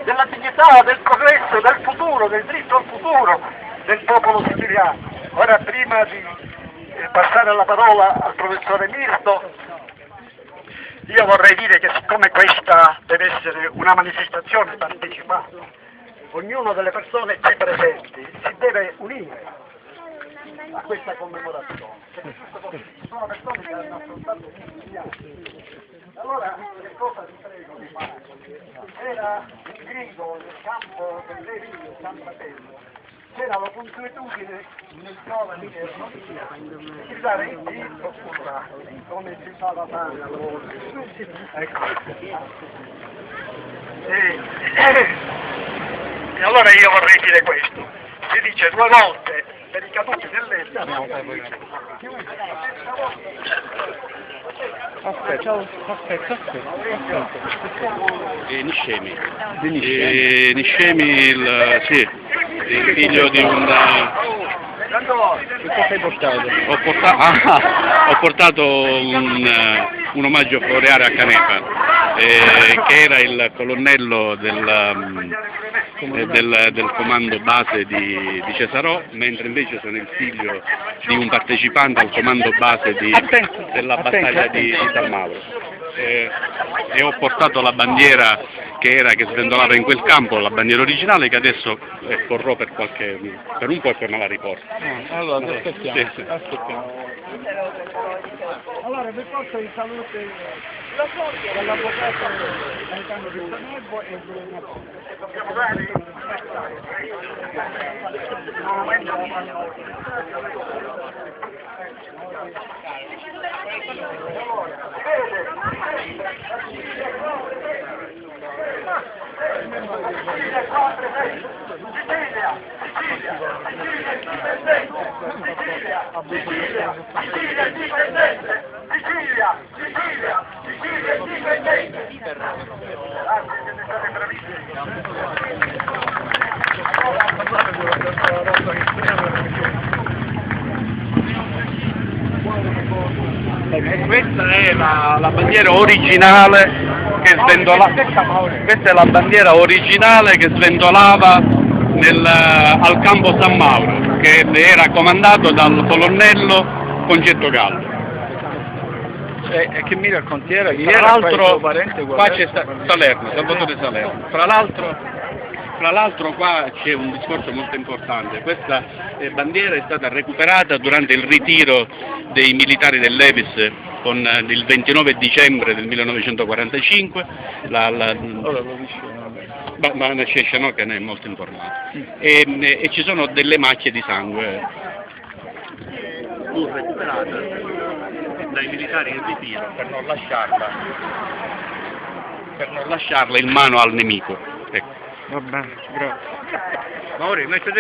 della dignità, del progresso, del futuro, del diritto al futuro del popolo siciliano. Ora, prima di passare la parola al professore Mirto, io vorrei dire che siccome questa deve essere una manifestazione partecipata, ognuna delle persone qui presenti si deve unire a questa commemorazione, perché ci sono persone che hanno affrontato siciliani. Allora, che cosa vi prego di fare? Era il grido nel campo del Levi, nel San Fratello, c'era la consuetudine nel giovane che erano di dare il dito come si fa da fare allora. Ecco. E allora io vorrei dire questo, si dice due volte per i caduti dell'Est. Aspetta. Niscemi, il figlio di un... Che cosa hai portato? Ho portato un omaggio floreale a Canepa, che era il colonnello del comando base di Cesarò, mentre invece sono il figlio di un partecipante al comando base della battaglia di San Mauro. E ho portato la bandiera che sventolava in quel campo, la bandiera originale, che adesso porrò per un po' e poi me la riporto. Allora, aspettiamo. Sì. Allora, per forza di salute dall'avvocato Gaetano Villanuovo e dobbiamo dare Questa è la bandiera originale che sventolava. Questa è la bandiera originale che sventolava al campo San Mauro, che era comandato dal colonnello Concetto Gallo. E che mi racconti era? Tra l'altro qua c'è Salerno, Salvatore Salerno. Tra l'altro qua c'è un discorso molto importante. Questa bandiera è stata recuperata durante il ritiro dei militari dell'Evis il 29 dicembre del 1945. Ma c'è che ne è molto informato. E ci sono delle macchie di sangue recuperate dai militari in ritiro per non lasciarla in mano al nemico. Ecco. Va bene, grazie. Ma ora invece